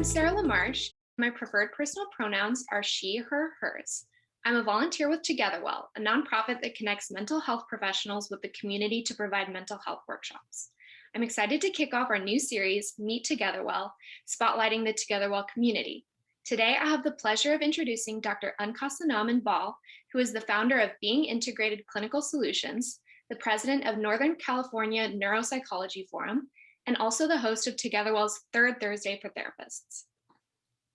Sarah LaMarche. My preferred personal pronouns are she, her, hers. I'm a volunteer with TogetherWell, a nonprofit that connects mental health professionals with the community to provide mental health workshops. I'm excited to kick off our new series, Meet TogetherWell, spotlighting the TogetherWell community. Today, I have the pleasure of introducing Dr. Ankhesenamun Ball, who is the founder of Being Integrated Clinical Solutions, the president of Northern California Neuropsychology Forum, and also the host of TogetherWell's Third Thursday for Therapists.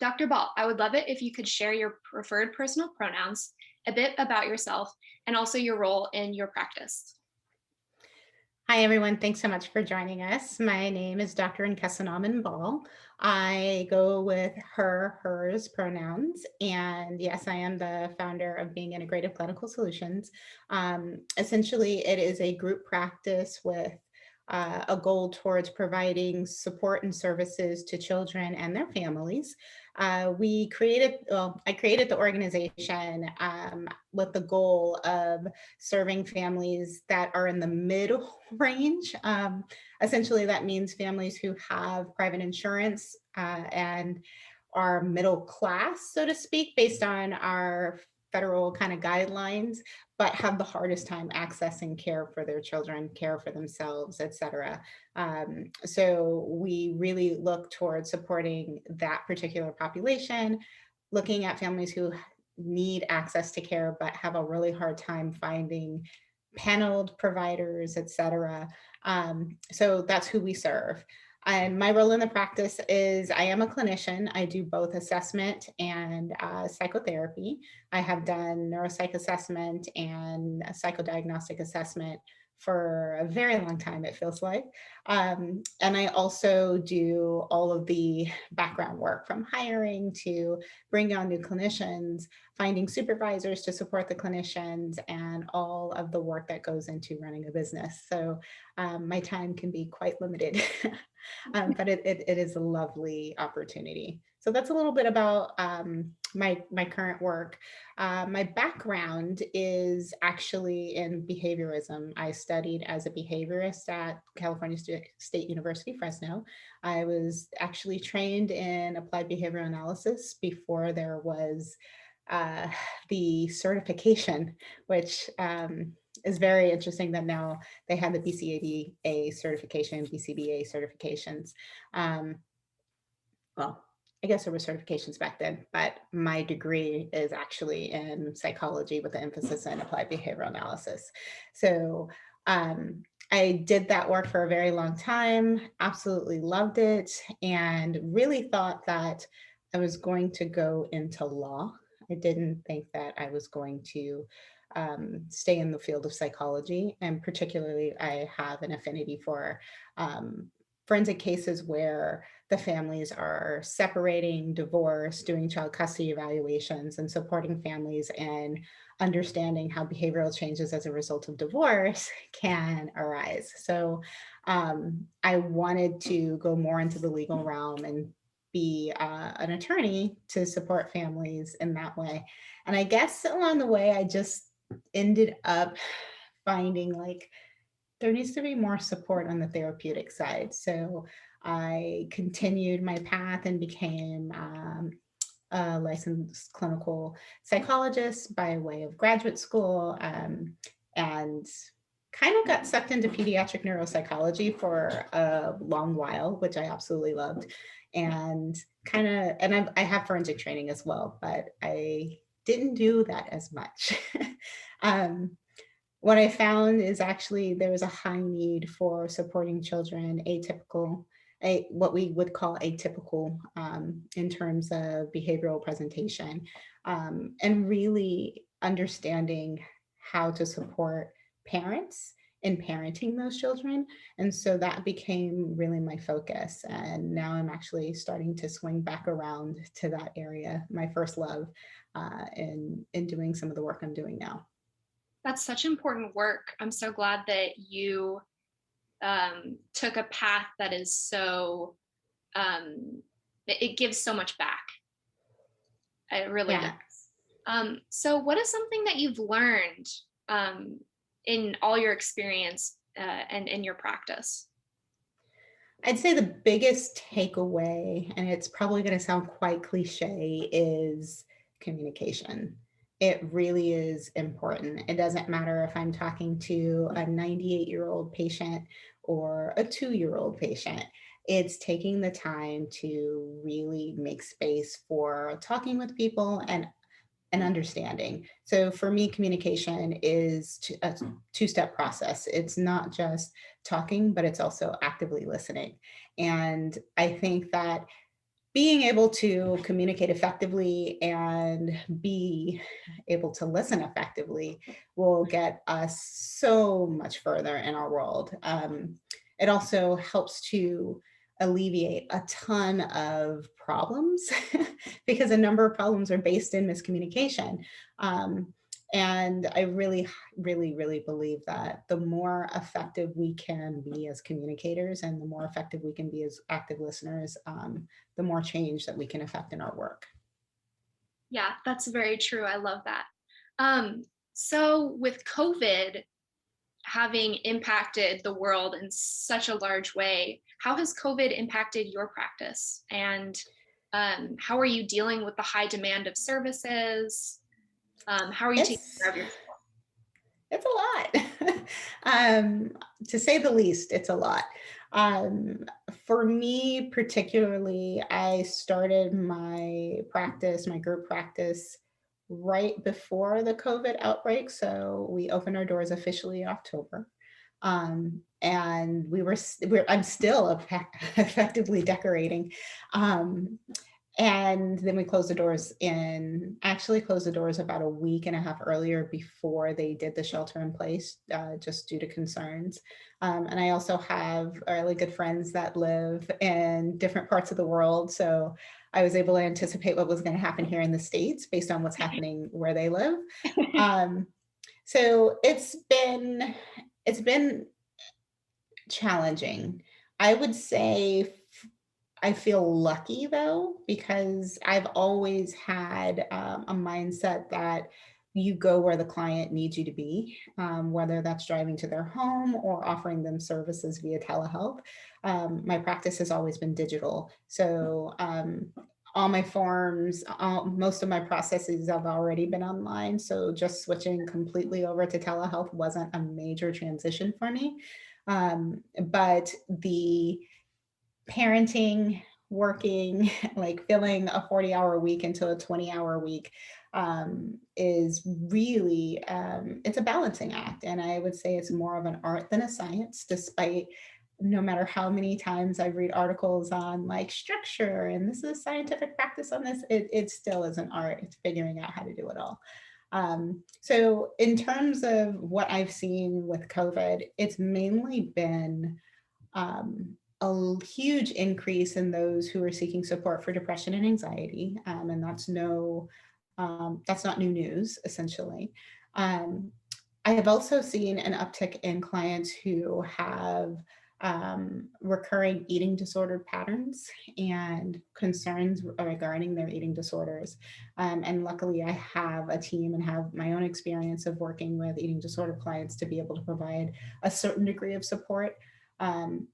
Dr. Ball, I would love it if you could share your preferred personal pronouns, a bit about yourself, and also your role in your practice. Hi, everyone. Thanks so much for joining us. My name is Dr. Ankhesenamun Ball. I go with her, hers pronouns. And yes, I am the founder of Being Integrated Clinical Solutions. Essentially, it is a group practice with a goal towards providing support and services to children and their families. I created the organization with the goal of serving families that are in the mid range. Essentially, that means families who have private insurance and are middle class, so to speak, based on our federal kind of guidelines, but have the hardest time accessing care for their children, care for themselves, et cetera. So we really look towards supporting that particular population, looking at families who need access to care, but have a really hard time finding paneled providers, et cetera. So that's who we serve. And my role in the practice is I am a clinician. I do both assessment and psychotherapy. I have done neuropsych assessment and psychodiagnostic assessment for a very long time, it feels like. And I also do all of the background work, from hiring to bringing on new clinicians, finding supervisors to support the clinicians, and all of the work that goes into running a business. So my time can be quite limited, but it is a lovely opportunity. So that's a little bit about my current work. My background is actually in behaviorism. I studied as a behaviorist at California State University Fresno. I was actually trained in applied behavioral analysis before there was the certification, which is very interesting that now they have the BCABA certification, BCBA certifications. Well, I guess there were certifications back then, but my degree is actually in psychology with an emphasis in applied behavioral analysis. So I did that work for a very long time, absolutely loved it, and really thought that I was going to go into law. I didn't think that I was going to stay in the field of psychology, and particularly I have an affinity for forensic cases where the families are separating, divorce, doing child custody evaluations, and supporting families in understanding how behavioral changes as a result of divorce can arise. So I wanted to go more into the legal realm and be an attorney to support families in that way. And I guess along the way, I just ended up finding like there needs to be more support on the therapeutic side. So I continued my path and became a licensed clinical psychologist by way of graduate school, and kind of got sucked into pediatric neuropsychology for a long while, which I absolutely loved. And I have forensic training as well, but I didn't do that as much. What I found is actually there was a high need for supporting children what we would call atypical in terms of behavioral presentation, and really understanding how to support parents in parenting those children. And so that became really my focus. And now I'm actually starting to swing back around to that area, my first love, in doing some of the work I'm doing now. That's such important work. I'm so glad that you took a path that is so, it gives so much back. It really does. So what is something that you've learned in all your experience and in your practice? I'd say the biggest takeaway, and it's probably going to sound quite cliche, is communication. It really is important. It doesn't matter if I'm talking to a 98-year-old patient or a 2-year-old patient. It's taking the time to really make space for talking with people and understanding. So for me, communication is a two-step process. It's not just talking, but it's also actively listening. And I think that being able to communicate effectively and be able to listen effectively will get us so much further in our world. It also helps to alleviate a ton of problems because a number of problems are based in miscommunication. Um, and I really, really, really believe that the more effective we can be as communicators and the more effective we can be as active listeners, the more change that we can affect in our work. Yeah, that's very true. I love that. So with COVID having impacted the world in such a large way, how has COVID impacted your practice? And how are you dealing with the high demand of services? How are you taking It's care of yourself? it's a lot. To say the least, it's a lot. For me, particularly, I started my practice, my group practice, right before the COVID outbreak. So we opened our doors officially in October. And I'm still effectively decorating. Um, and then we actually closed the doors about a week and a half earlier before they did the shelter in place, just due to concerns. And I also have really good friends that live in different parts of the world. So I was able to anticipate what was going to happen here in the States based on what's happening where they live. Um, so it's been challenging. I would say I feel lucky though, because I've always had a mindset that you go where the client needs you to be, whether that's driving to their home or offering them services via telehealth. My practice has always been digital. So all my forms, most of my processes have already been online. So just switching completely over to telehealth wasn't a major transition for me. But the parenting, working, like filling a 40-hour week into a 20-hour week is really, it's a balancing act. And I would say it's more of an art than a science, despite no matter how many times I read articles on like structure and this is scientific practice on this, it still is an art. It's figuring out how to do it all. So in terms of what I've seen with COVID, it's mainly been a huge increase in those who are seeking support for depression and anxiety, and that's not new news. Essentially, um, I have also seen an uptick in clients who have recurring eating disorder patterns and concerns regarding their eating disorders. And luckily, I have a team and have my own experience of working with eating disorder clients to be able to provide a certain degree of support. Um,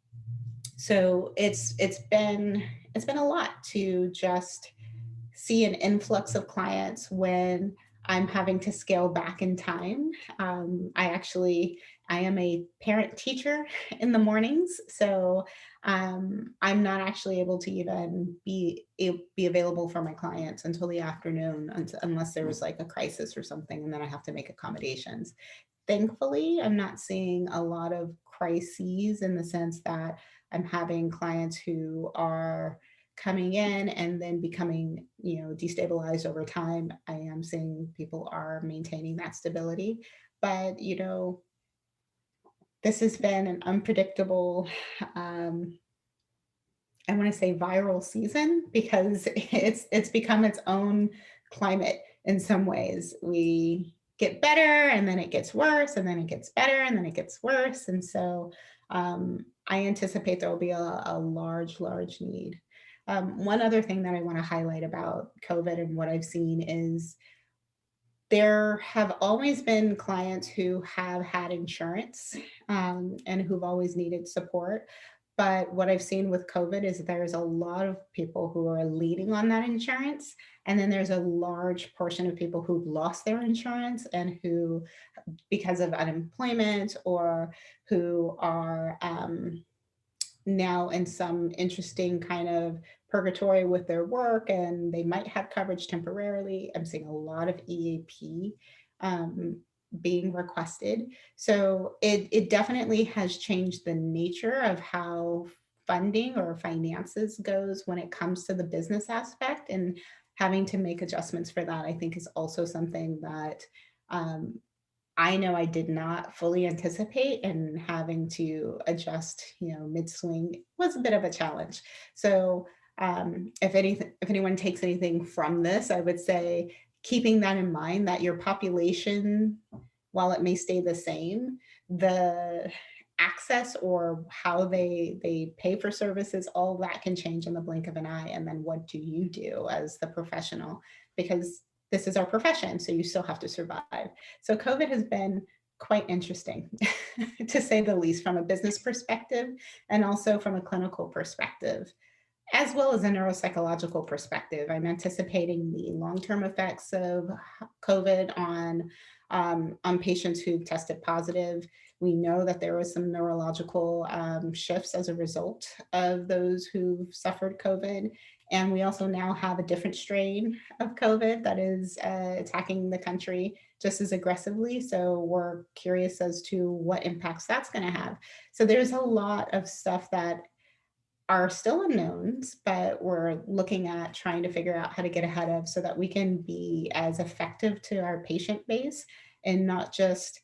so it's been a lot to just see an influx of clients when I'm having to scale back in time. I am a parent teacher in the mornings, so I'm not actually able to even be available for my clients until the afternoon, unless there was like a crisis or something, and then I have to make accommodations. Thankfully, I'm not seeing a lot of crises in the sense that I'm having clients who are coming in and then becoming, destabilized over time. I am seeing people are maintaining that stability. But, this has been an unpredictable, um, I want to say viral season because it's become its own climate in some ways. We get better and then it gets worse and then it gets better and then it gets worse. And so I anticipate there will be a large, large need. One other thing that I want to highlight about COVID and what I've seen is there have always been clients who have had insurance and who've always needed support. But what I've seen with COVID is there's a lot of people who are leaning on that insurance. And then there's a large portion of people who've lost their insurance and who, because of unemployment or who are now in some interesting kind of purgatory with their work and they might have coverage temporarily. I'm seeing a lot of EAP um, being requested. So it definitely has changed the nature of how funding or finances goes when it comes to the business aspect, and having to make adjustments for that, I think, is also something that um, I know I did not fully anticipate, and having to adjust, mid swing was a bit of a challenge. So, if anyone takes anything from this, I would say keeping that in mind that your population, while it may stay the same, the access or how they pay for services, all that can change in the blink of an eye. And then what do you do as the professional? Because this is our profession, so you still have to survive. So COVID has been quite interesting, to say the least, from a business perspective and also from a clinical perspective, as well as a neuropsychological perspective. I'm anticipating the long-term effects of COVID on patients who've tested positive. We know that there was some neurological shifts as a result of those who've suffered COVID. And we also now have a different strain of COVID that is attacking the country just as aggressively. So we're curious as to what impacts that's going to have. So there's a lot of stuff that are still unknowns, but we're looking at trying to figure out how to get ahead of, so that we can be as effective to our patient base and not just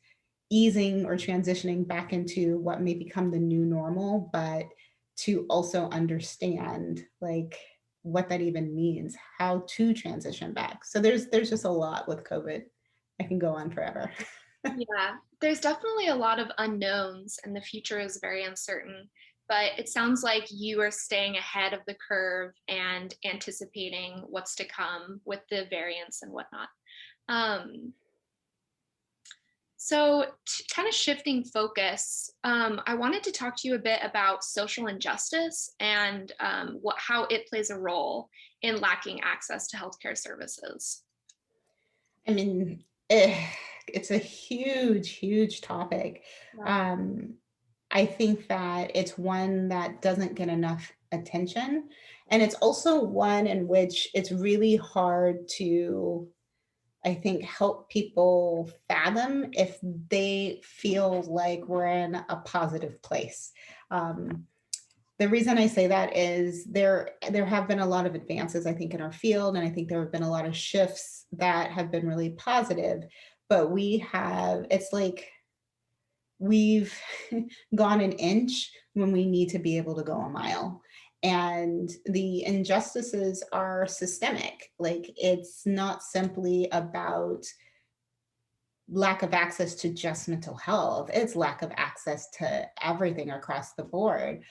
easing or transitioning back into what may become the new normal, but to also understand like what that even means, how to transition back. So there's just a lot with COVID. I can go on forever. Yeah, there's definitely a lot of unknowns, and the future is very uncertain. But it sounds like you are staying ahead of the curve and anticipating what's to come with the variants and whatnot. Um, kind of shifting focus, I wanted to talk to you a bit about social injustice and how it plays a role in lacking access to healthcare services. I mean, it's a huge, huge topic. Yeah. I think that it's one that doesn't get enough attention. And it's also one in which it's really hard to, I think, help people fathom if they feel like we're in a positive place. Um, the reason I say that is there have been a lot of advances, I think, in our field, and I think there have been a lot of shifts that have been really positive. But it's like we've gone an inch when we need to be able to go a mile. And the injustices are systemic. Like, it's not simply about lack of access to just mental health, it's lack of access to everything across the board.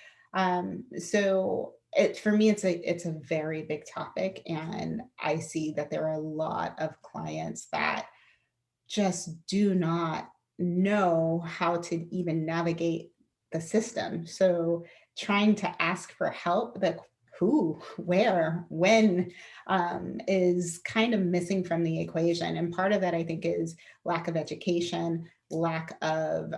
So for me, it's a very big topic, and I see that there are a lot of clients that just do not know how to even navigate the system. So trying to ask for help, that who, where, when, is kind of missing from the equation. And part of that, I think, is lack of education, lack of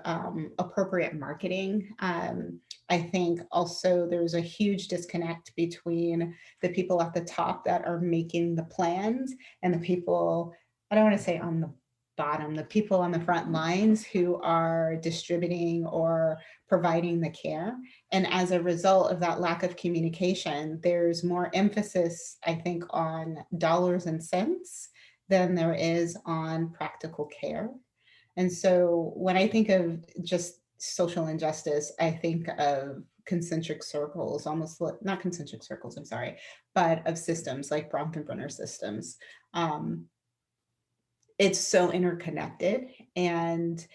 appropriate marketing. I think also there's a huge disconnect between the people at the top that are making the plans and the people, I don't want to say on the bottom, the people on the front lines who are distributing or providing the care. And as a result of that lack of communication, there's more emphasis, I think, on dollars and cents than there is on practical care. And so when I think of just social injustice, I think of concentric circles, almost not concentric circles, I'm sorry, but of systems like Bronfenbrenner systems. It's so interconnected. And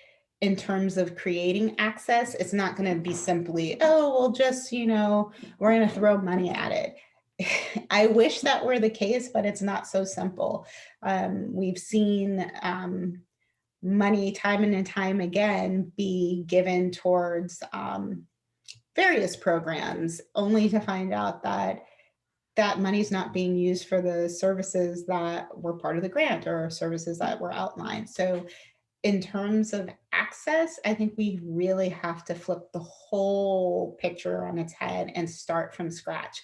in terms of creating access, it's not going to be simply, oh, well, just, we're going to throw money at it. I wish that were the case, but it's not so simple. We've seen money time and time again be given towards various programs, only to find out that that money's not being used for the services that were part of the grant or services that were outlined. So in terms of access, I think we really have to flip the whole picture on its head and start from scratch.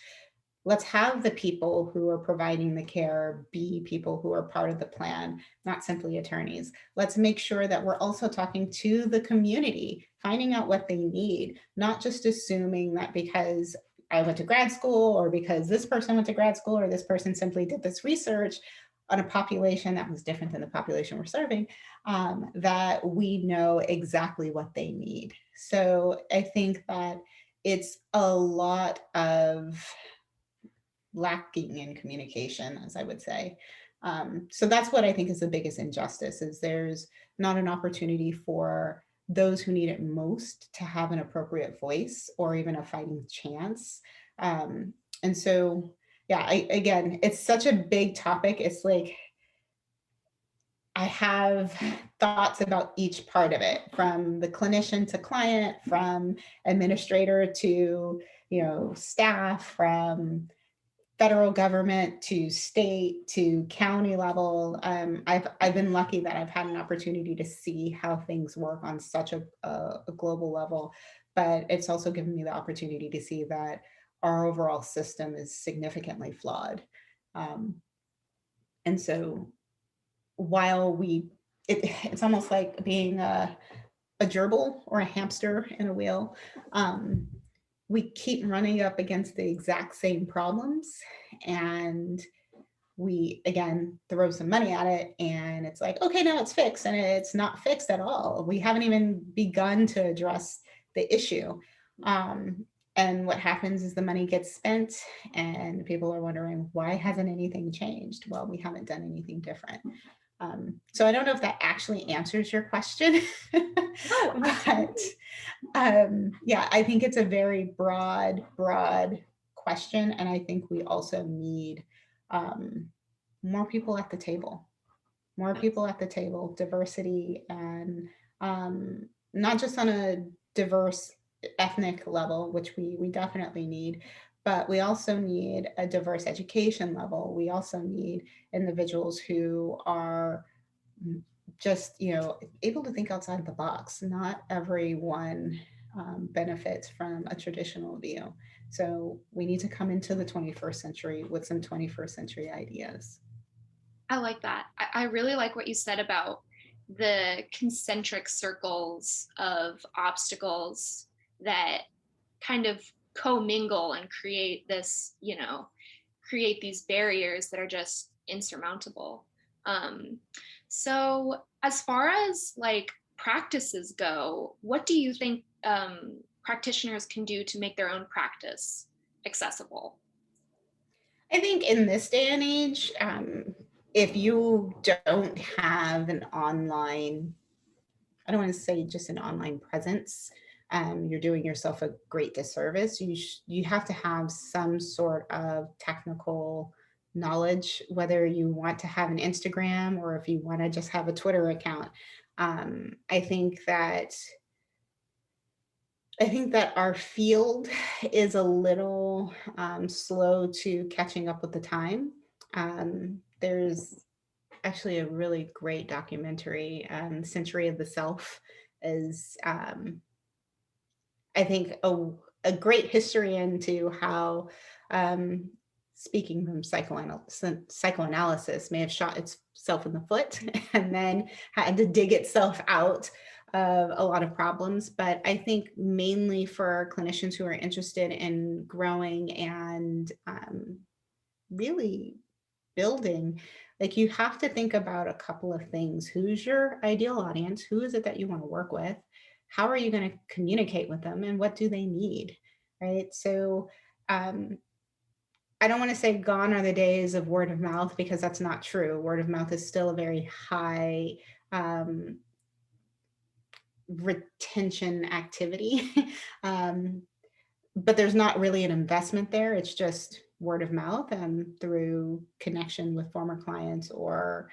Let's have the people who are providing the care be people who are part of the plan, not simply attorneys. Let's make sure that we're also talking to the community, finding out what they need, not just assuming that because I went to grad school or because this person went to grad school or this person simply did this research on a population that was different than the population we're serving, that we know exactly what they need. So I think that it's a lot of lacking in communication, as I would say. So that's what I think is the biggest injustice, is there's not an opportunity for those who need it most to have an appropriate voice or even a fighting chance. And so, yeah, again, it's such a big topic. It's like, I have thoughts about each part of it, from the clinician to client, from administrator to, staff, from federal government to state to county level. I've been lucky that I've had an opportunity to see how things work on such a global level, but it's also given me the opportunity to see that our overall system is significantly flawed. And so while it's almost like being a gerbil or a hamster in a wheel. We keep running up against the exact same problems, and we again throw some money at it, and it's like, okay, now it's fixed, and it's not fixed at all. We haven't even begun to address the issue. And what happens is the money gets spent and people are wondering, why hasn't anything changed? Well, we haven't done anything different. So I don't know if that actually answers your question. No, But yeah, I think it's a very broad question. And I think we also need more people at the table, diversity, and not just on a diverse ethnic level, which we definitely need, but we also need a diverse education level. We also need individuals who are just, able to think outside the box. Not everyone benefits from a traditional view. So we need to come into the 21st century with some 21st century ideas. I like that. I really like what you said about the concentric circles of obstacles that kind of commingle and create this, create these barriers that are just insurmountable. Um, so, as far as like practices go, what do you think practitioners can do to make their own practice accessible? I think in this day and age, if you don't have an online, I don't want to say just an online presence, you're doing yourself a great disservice. You have to have some sort of technical knowledge, whether you want to have an Instagram or if you want to just have a Twitter account. I think that our field is a little slow to catching up with the time. There's actually a really great documentary, Century of the Self, is I think a great history into how speaking from psychoanalysis may have shot itself in the foot and then had to dig itself out of a lot of problems. But I think mainly for clinicians who are interested in growing and really building, like, you have to think about a couple of things. Who's your ideal audience? Who is it that you want to work with? How are you going to communicate with them, and what do they need? Right. So I don't want to say gone are the days of word of mouth, because that's not true. Word of mouth is still a very high retention activity. But there's not really an investment there. It's just word of mouth and through connection with former clients or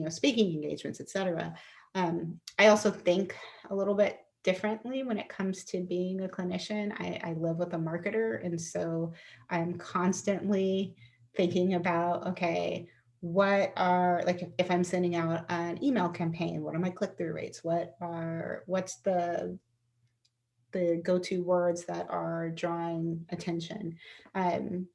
speaking engagements, etc. I also think a little bit differently when it comes to being a clinician. I live with a marketer, and so I'm constantly thinking about, okay, what are, like, if I'm sending out an email campaign, what are my click-through rates? What's the go-to words that are drawing attention? And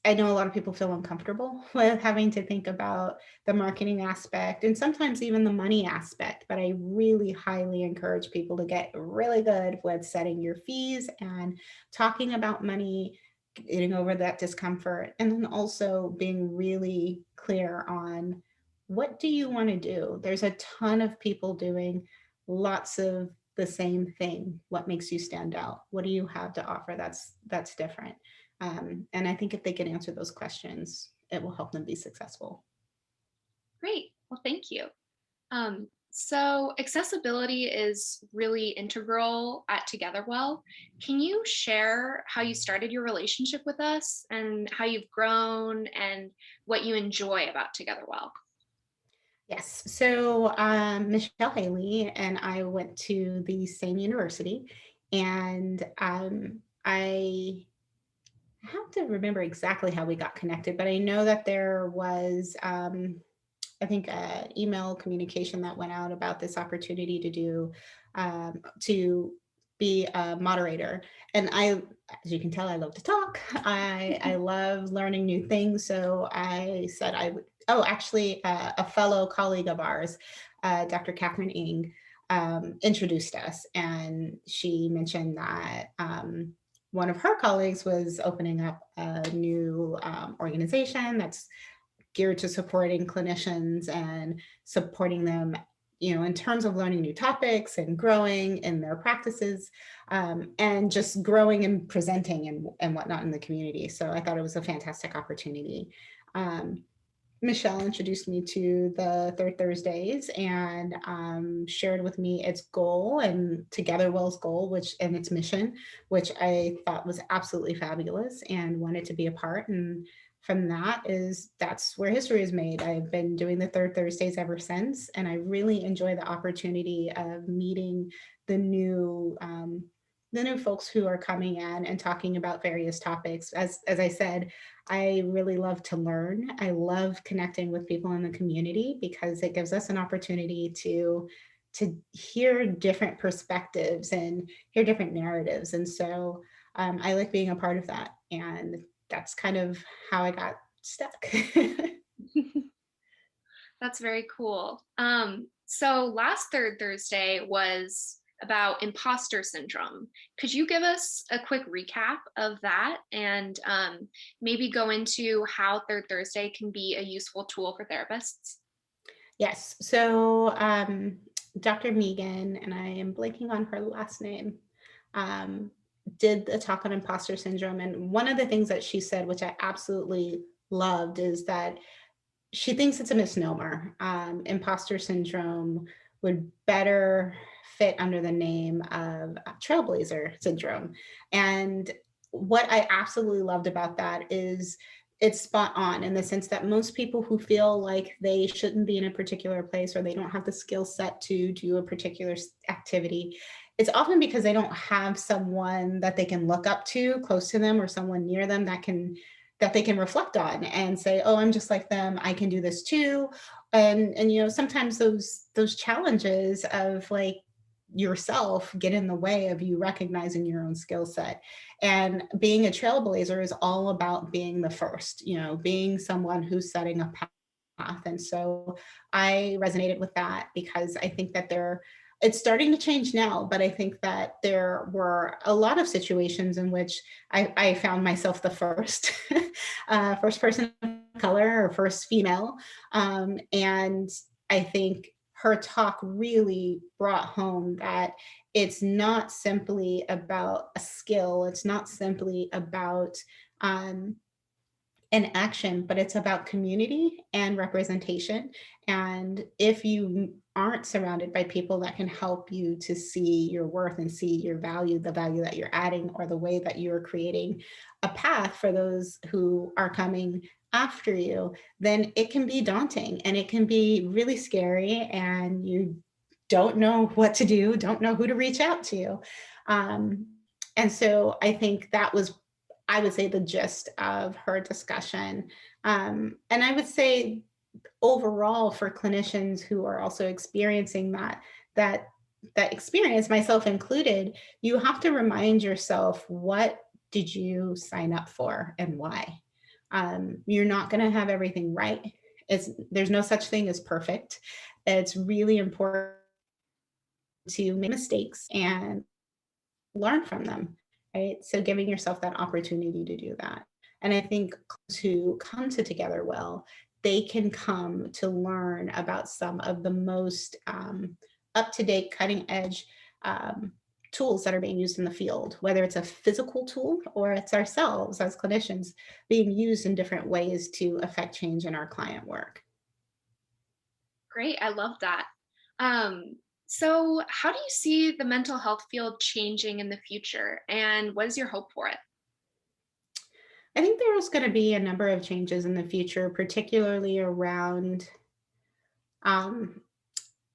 I know a lot of people feel uncomfortable with having to think about the marketing aspect and sometimes even the money aspect, but I really highly encourage people to get really good with setting your fees and talking about money, getting over that discomfort, and then also being really clear on what do you want to do. There's a ton of people doing lots of the same thing. What makes you stand out? What do you have to offer that's different? And I think if they can answer those questions, it will help them be successful. Great. Well, thank you. So accessibility is really integral at TogetherWell. Can you share how you started your relationship with us and how you've grown and what you enjoy about TogetherWell? Yes. So Michelle Haley and I went to the same university, and I have to remember exactly how we got connected, but I know that there was, I think, email communication that went out about this opportunity to be a moderator. And as you can tell, I love to talk. I love learning new things. So I said I would. Oh, actually, a fellow colleague of ours, Dr. Catherine Ng, introduced us, and she mentioned that one of her colleagues was opening up a new organization that's geared to supporting clinicians and supporting them, in terms of learning new topics and growing in their practices, and just growing and presenting and whatnot in the community. So I thought it was a fantastic opportunity. Michelle introduced me to the Third Thursdays and shared with me its goal and TogetherWell's goal, and its mission, which I thought was absolutely fabulous and wanted to be a part. And from that's where history is made. I've been doing the Third Thursdays ever since, and I really enjoy the opportunity of meeting the new folks who are coming in and talking about various topics. As I said, I really love to learn. I love connecting with people in the community because it gives us an opportunity to hear different perspectives and hear different narratives. And so I like being a part of that. And that's kind of how I got stuck. That's very cool. So last Third Thursday was about imposter syndrome. Could you give us a quick recap of that and maybe go into how Third Thursday can be a useful tool for therapists? Yes. So Dr. Megan, and I am blanking on her last name, um, did a talk on imposter syndrome. And one of the things that she said, which I absolutely loved, is that she thinks it's a misnomer. Imposter syndrome would better fit under the name of trailblazer syndrome. And what I absolutely loved about that is it's spot on in the sense that most people who feel like they shouldn't be in a particular place or they don't have the skill set to do a particular activity, it's often because they don't have someone that they can look up to close to them or someone near them that they can reflect on and say, oh, I'm just like them, I can do this too. And sometimes those challenges of like yourself get in the way of you recognizing your own skill set. And being a trailblazer is all about being the first, being someone who's setting a path. And so I resonated with that because I think that it's starting to change now, but I think that there were a lot of situations in which I found myself the first, first person of color or first female. And I think her talk really brought home that it's not simply about a skill. It's not simply about an action, but it's about community and representation. And if you aren't surrounded by people that can help you to see your worth and see your value, the value that you're adding, or the way that you're creating a path for those who are coming after you, then it can be daunting and it can be really scary. And don't know what to do, don't know who to reach out to. Um, and so I think that was, I would say, the gist of her discussion. And I would say overall for clinicians who are also experiencing that that experience, myself included, you have to remind yourself, what did you sign up for and why? You're not going to have everything right. There's no such thing as perfect. It's really important to make mistakes and learn from them, right? So giving yourself that opportunity to do that. And I think to come to Together Well, they can come to learn about some of the most up-to-date, cutting-edge um, tools that are being used in the field, whether it's a physical tool or it's ourselves as clinicians being used in different ways to affect change in our client work. Great, I love that. So, how do you see the mental health field changing in the future, and what is your hope for it? I think there's going to be a number of changes in the future, particularly around, um,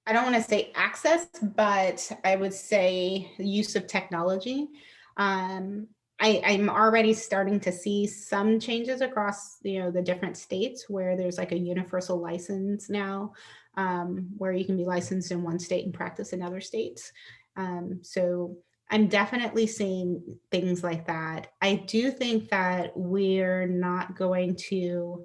I don't want to say access, but I would say the use of technology. Um, I'm already starting to see some changes across, the different states where there's like a universal license now, where you can be licensed in one state and practice in other states. So I'm definitely seeing things like that. I do think that we're not going to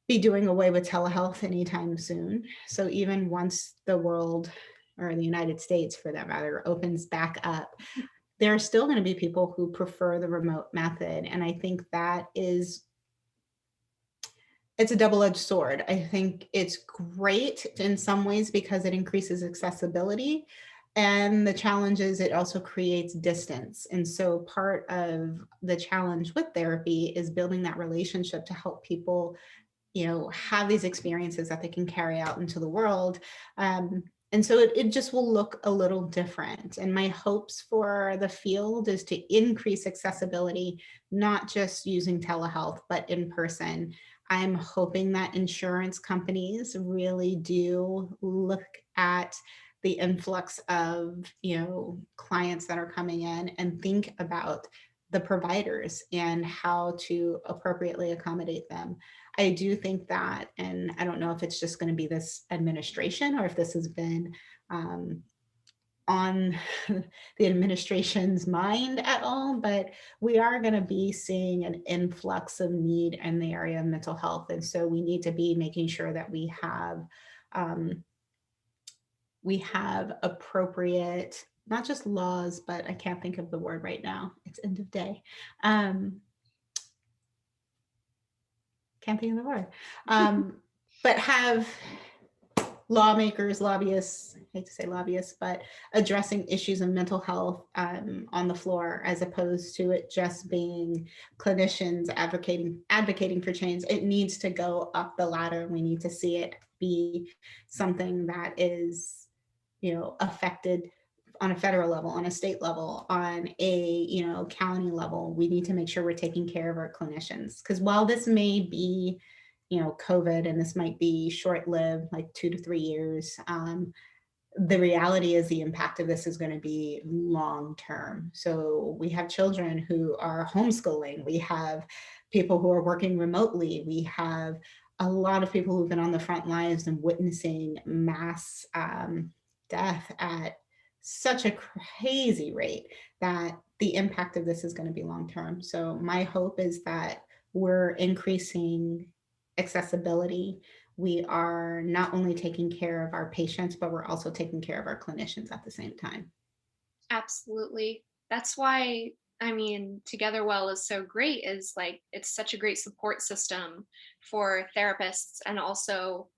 be doing away with telehealth anytime soon. So even once the world, or the United States for that matter, opens back up, there are still going to be people who prefer the remote method. And I think it's a double-edged sword. I think it's great in some ways because it increases accessibility. And the challenge is it also creates distance. And so part of the challenge with therapy is building that relationship to help people have these experiences that they can carry out into the world. And so it just will look a little different. And my hopes for the field is to increase accessibility, not just using telehealth, but in person. I'm hoping that insurance companies really do look at the influx of, clients that are coming in and think about the providers and how to appropriately accommodate them. I do think that, and I don't know if it's just going to be this administration or if this has been on the administration's mind at all, but we are going to be seeing an influx of need in the area of mental health. And so we need to be making sure that we have appropriate, not just laws, but I can't think of the word right now. It's end of day. Can't think of the word. But have lawmakers, lobbyists, I hate to say lobbyists, but addressing issues of mental health on the floor, as opposed to it just being clinicians advocating for change. It needs to go up the ladder. We need to see it be something that is, affected on a federal level, on a state level, on a county level. We need to make sure we're taking care of our clinicians, because while this may be COVID, and this might be short-lived, like 2 to 3 years, the reality is the impact of this is going to be long-term. So we have children who are homeschooling, we have people who are working remotely, we have a lot of people who've been on the front lines and witnessing mass death at such a crazy rate that the impact of this is going to be long-term. So my hope is that we're increasing accessibility. We are not only taking care of our patients, but we're also taking care of our clinicians at the same time. Absolutely. That's why, I mean, TogetherWell is so great, is like it's such a great support system for therapists and also,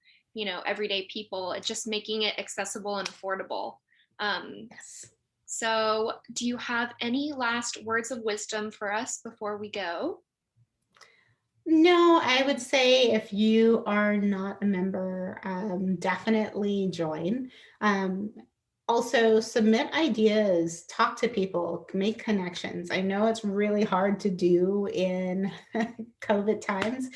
everyday people. It's just making it accessible and affordable. Yes. So, do you have any last words of wisdom for us before we go? No, I would say if you are not a member, definitely join. Also, submit ideas, talk to people, make connections. I know it's really hard to do in COVID times,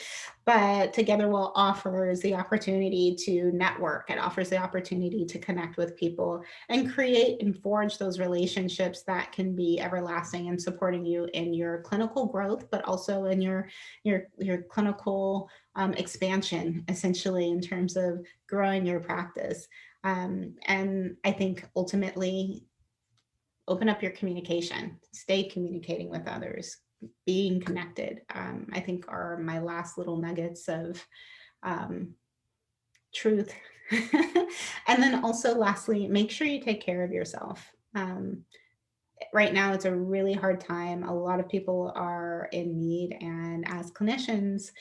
but TogetherWell offers the opportunity to network. It offers the opportunity to connect with people and create and forge those relationships that can be everlasting and supporting you in your clinical growth, but also in your clinical expansion, essentially, in terms of growing your practice. And I think ultimately, open up your communication, stay communicating with others, being connected, I think are my last little nuggets of truth. And then also, lastly, make sure you take care of yourself. Right now, it's a really hard time. A lot of people are in need. And as clinicians,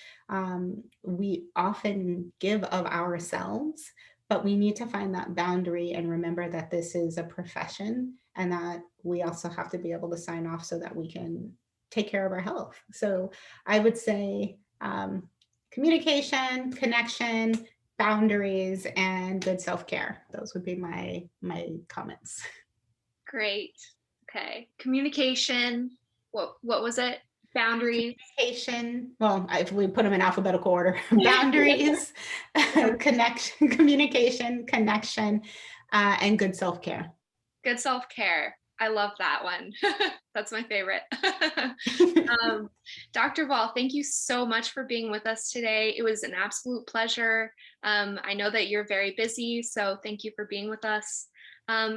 we often give of ourselves, but we need to find that boundary and remember that this is a profession and that we also have to be able to sign off so that we can take care of our health. So I would say communication, connection, boundaries, and good self-care. Those would be my comments. Great. Okay. Communication. What was it? Boundaries. Communication. Well, if we put them in alphabetical order, boundaries, connection, communication, connection, and good self-care. Good self-care. I love that one. That's my favorite. Dr. Ball, thank you so much for being with us today. It was an absolute pleasure. I know that you're very busy, so thank you for being with us.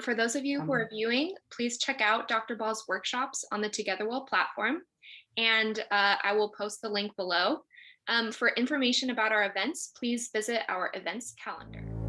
For those of you who are viewing, please check out Dr. Ball's workshops on the TogetherWell platform, and I will post the link below. For information about our events, please visit our events calendar.